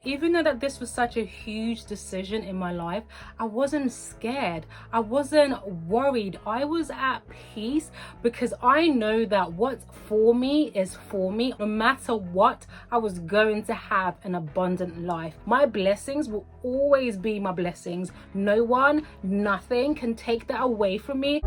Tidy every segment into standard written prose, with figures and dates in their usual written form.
Even though that this was such a huge decision in my life, I wasn't scared. I wasn't worried. I was at peace because I know that what's for me is for me. No matter what, I was going to have an abundant life. My blessings will always be my blessings. No one, nothing can take that away from me.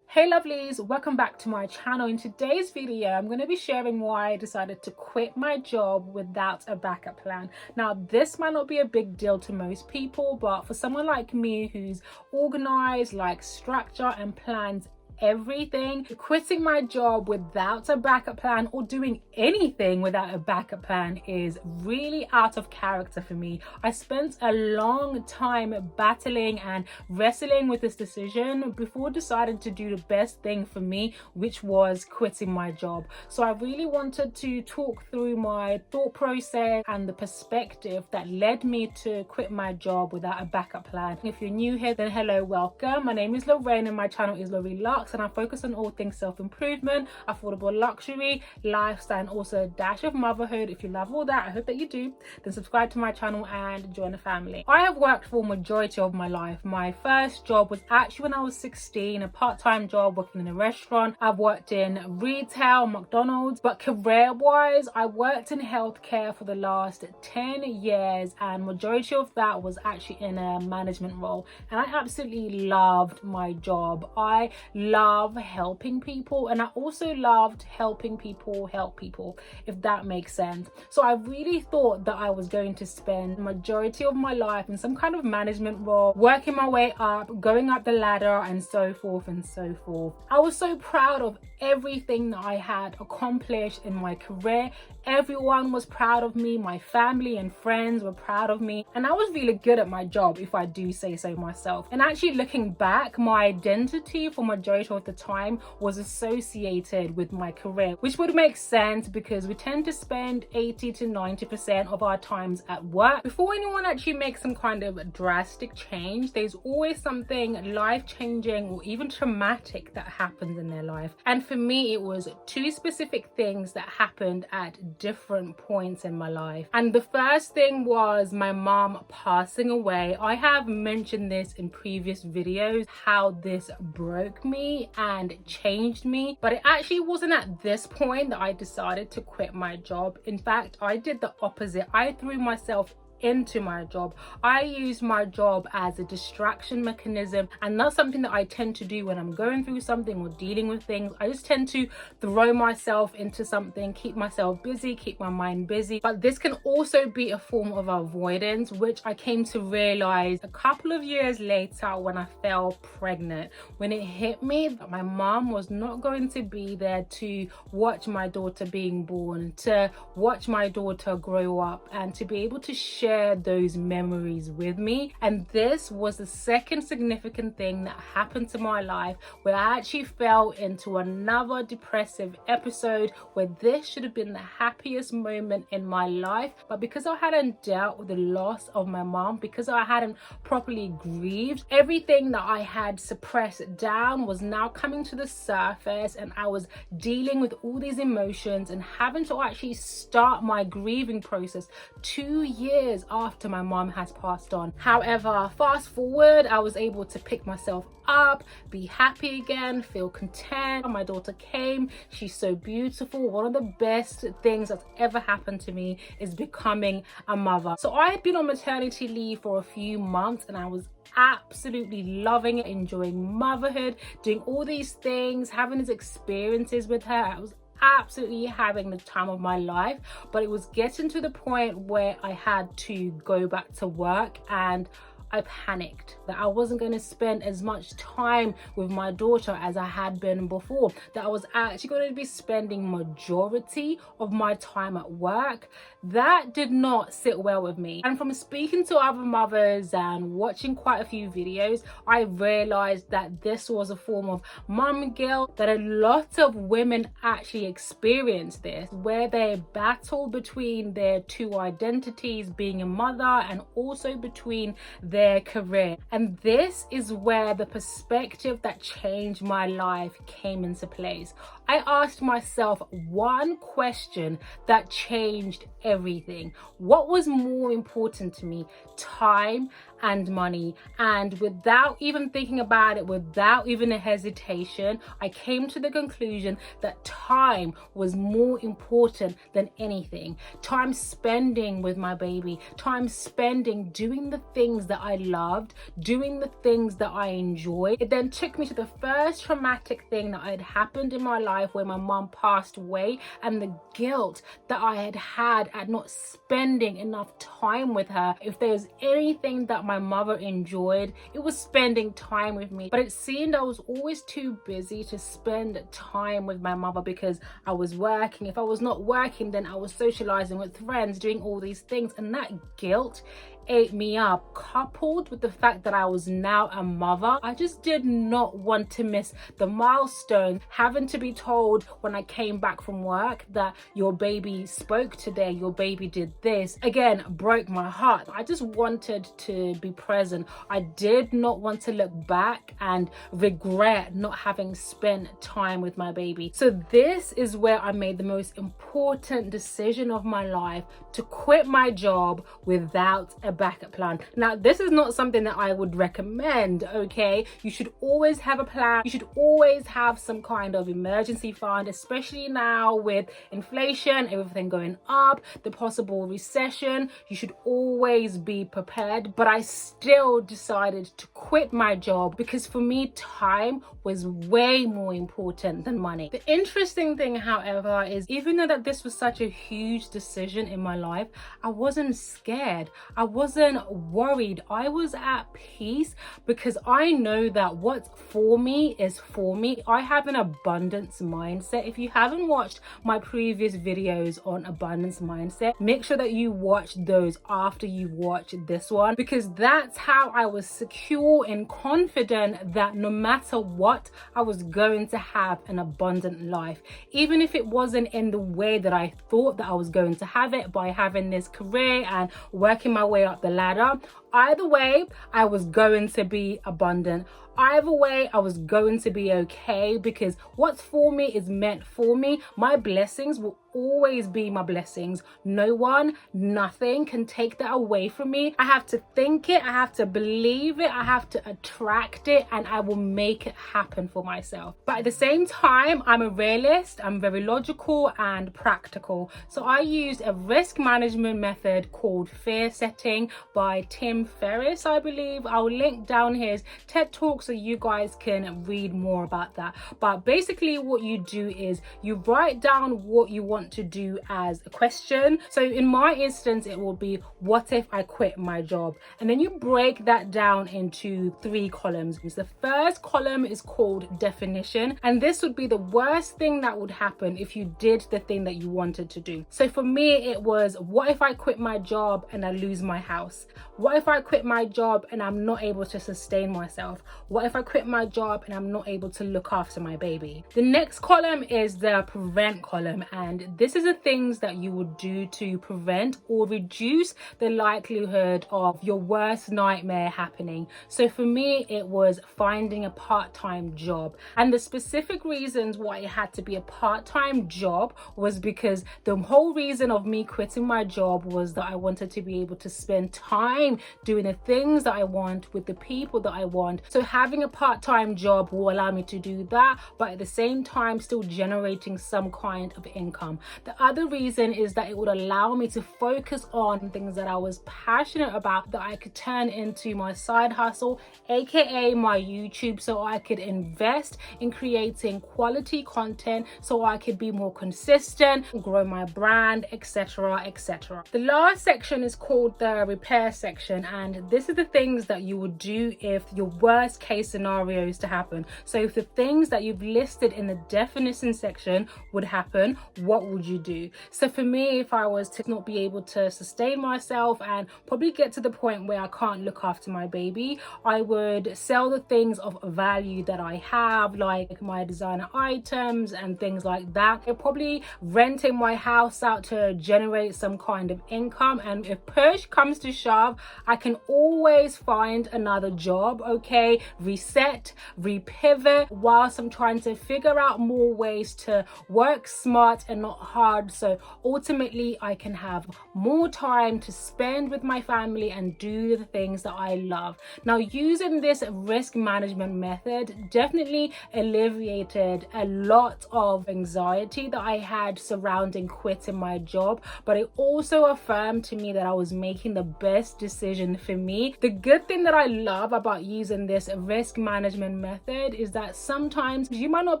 Hey lovelies, welcome back to my channel. In today's video, I'm going to be sharing why I decided to quit my job without a backup plan. Now, this might not be a big deal to most people, but for someone like me who's organized, likes structure and plans everything, quitting my job without a backup plan or doing anything without a backup plan is really out of character for me. I spent a long time battling and wrestling with this decision before deciding to do the best thing for me, which was quitting my job. So I really wanted to talk through my thought process and the perspective that led me to quit my job without a backup plan. If you're new here, then hello, welcome. My name is Lorraine and my channel is Lorraine Lux, and I focus on all things self-improvement, affordable luxury, lifestyle, and also a dash of motherhood. If you love all that, I hope that you do, then subscribe to my channel and join the family. I have worked for a majority of my life. My first job was actually when I was 16, a part-time job working in a restaurant. I've worked in retail, McDonald's, but career-wise, I worked in healthcare for the last 10 years, and majority of that was actually in a management role. And I absolutely loved my job. I love helping people, and I also loved helping people help people, if that makes sense. So I really thought that I was going to spend the majority of my life in some kind of management role, working my way up, going up the ladder, and so forth and so forth. I was so proud of everything that I had accomplished in my career. Everyone was proud of me. My family and friends were proud of me, and I was really good at my job, if I do say so myself. And actually looking back, my identity for majority of the time was associated with my career, which would make sense because we tend to spend 80 to 90% of our times at work. Before anyone actually makes some kind of drastic change, there's always something life-changing or even traumatic that happens in their life. And for me, it was two specific things that happened at different points in my life. And the first thing was my mom passing away. I have mentioned this in previous videos, how this broke me and changed me, but it actually wasn't at this point that I decided to quit my job. In fact, I did the opposite. I threw myself into my job. I use my job as a distraction mechanism, and that's something that I tend to do when I'm going through something or dealing with things. I just tend to throw myself into something, keep myself busy, keep my mind busy. But this can also be a form of avoidance, which I came to realize a couple of years later when I fell pregnant, when it hit me that my mom was not going to be there to watch my daughter being born, to watch my daughter grow up, and to be able to share those memories with me. And this was the second significant thing that happened to my life, where I actually fell into another depressive episode, where this should have been the happiest moment in my life, but because I hadn't dealt with the loss of my mom, because I hadn't properly grieved, everything that I had suppressed down was now coming to the surface, and I was dealing with all these emotions and having to actually start my grieving process 2 years after my mom has passed on. However, fast forward, I was able to pick myself up, be happy again, feel content. My daughter came. She's so beautiful. One of the best things that's ever happened to me is becoming a mother. So I had been on maternity leave for a few months, and I was absolutely loving it, enjoying motherhood, doing all these things, having these experiences with her. I was absolutely having the time of my life, but it was getting to the point where I had to go back to work, and I panicked that I wasn't going to spend as much time with my daughter as I had been before, that I was actually going to be spending majority of my time at work. That did not sit well with me. And from speaking to other mothers and watching quite a few videos, I realized that this was a form of mum guilt, that a lot of women actually experience this, where they battle between their two identities, being a mother, and also between their career. And this is where the perspective that changed my life came into place. I asked myself one question that changed everything. What was more important to me? Time and money. And without even thinking about it, without even a hesitation, I came to the conclusion that time was more important than anything. Time spending with my baby, time spending doing the things that I loved, doing the things that I enjoyed. It then took me to the first traumatic thing that had happened in my life, where my mom passed away, and the guilt that I had at not spending enough time with her. If there's anything that my mother enjoyed, it was spending time with me. But it seemed I was always too busy to spend time with my mother because I was working. If I was not working, then I was socializing with friends, doing all these things, and that guilt ate me up, coupled with the fact that I was now a mother. I just did not want to miss the milestone, having to be told when I came back from work that your baby spoke today, your baby did this. Again, broke my heart. I just wanted to be present. I did not want to look back and regret not having spent time with my baby. So this is where I made the most important decision of my life, to quit my job without a backup plan. Now, this is not something that I would recommend, okay? You should always have a plan. You should always have some kind of emergency fund, especially now with inflation, everything going up, the possible recession. You should always be prepared. But I still decided to quit my job because for me, time was way more important than money. The interesting thing, however, is even though that this was such a huge decision in my life, I wasn't scared. I wasn't worried. I was at peace because I know that what's for me is for me. I have an abundance mindset. If you haven't watched my previous videos on abundance mindset, make sure that you watch those after you watch this one, because that's how I was secure and confident that no matter what, I was going to have an abundant life. Even if it wasn't in the way that I thought that I was going to have it, by having this career and working my way up the ladder, either way, I was going to be abundant. Either way, I was going to be okay, because what's for me is meant for me. My blessings will always be my blessings. No one, nothing can take that away from me. I have to think it, I have to believe it, I have to attract it, and I will make it happen for myself. But at the same time, I'm a realist, I'm very logical and practical. So I used a risk management method called fear setting by Tim Ferriss, I believe. I'll link down his TED Talk so you guys can read more about that. But basically what you do is you write down what you want to do as a question. So in my instance, it will be, what if I quit my job? And then you break that down into 3 columns. The first column is called definition, and this would be the worst thing that would happen if you did the thing that you wanted to do. So for me, it was, what if I quit my job and I lose my house? What if I quit my job and I'm not able to sustain myself? What if I quit my job and I'm not able to look after my baby? The next column is the prevent column, and this is the things that you would do to prevent or reduce the likelihood of your worst nightmare happening. So for me, it was finding a part-time job, and the specific reasons why it had to be a part-time job was because the whole reason of me quitting my job was that I wanted to be able to spend time doing the things that I want with the people that I want. So having a part-time job will allow me to do that, but at the same time still generating some kind of income. The other reason is that it would allow me to focus on things that I was passionate about, that I could turn into my side hustle, aka my YouTube, so I could invest in creating quality content, so I could be more consistent, grow my brand, etc, etc. The last section is called the repair section, and this is the things that you would do if your worst case scenario is to happen. So if the things that you've listed in the definition section would happen, what would you do? So for me, if I was to not be able to sustain myself and probably get to the point where I can't look after my baby, I would sell the things of value that I have, like my designer items and things like that. I'd probably renting my house out to generate some kind of income, and if push comes to shove, I can always find another job, okay? Reset, repivot whilst I'm trying to figure out more ways to work smart and not hard, so ultimately I can have more time to spend with my family and do the things that I love. Now, using this risk management method definitely alleviated a lot of anxiety that I had surrounding quitting my job, but it also affirmed to me that I was making the best decision for me. The good thing that I love about using this risk management method is that sometimes you might not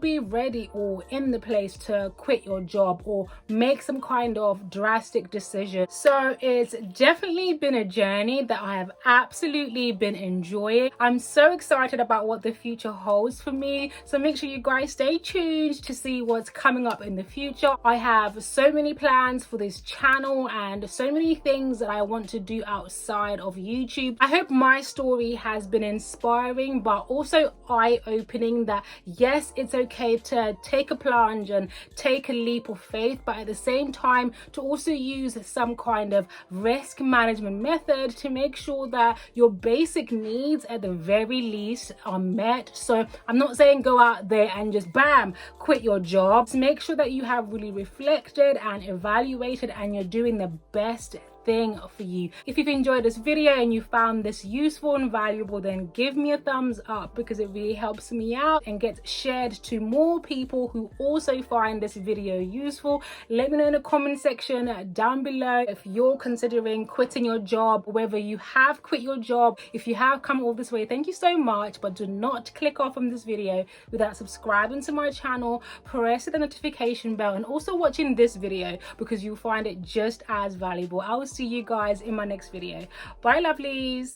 be ready or in the place to quit your job or make some kind of drastic decision. So it's definitely been a journey that I have absolutely been enjoying. I'm so excited about what the future holds for me, so make sure you guys stay tuned to see what's coming up in the future. I have so many plans for this channel and so many things that I want to do outside of YouTube. I hope my story has been inspiring but also eye-opening, that yes, it's okay to take a plunge and take a leap of faith, but at the same time to also use some kind of risk management method to make sure that your basic needs at the very least are met. So I'm not saying go out there and just bam, quit your job. Make sure that you have really reflected and evaluated and you're doing the best thing for you. If you've enjoyed this video and you found this useful and valuable, then give me a thumbs up because it really helps me out and gets shared to more people who also find this video useful. Let me know in the comment section down below if you're considering quitting your job, whether you have quit your job. If you have come all this way, thank you so much, but do not click off on this video without subscribing to my channel, pressing the notification bell, and also watching this video because you'll find it just as valuable. I will see you guys in my next video. Bye, lovelies.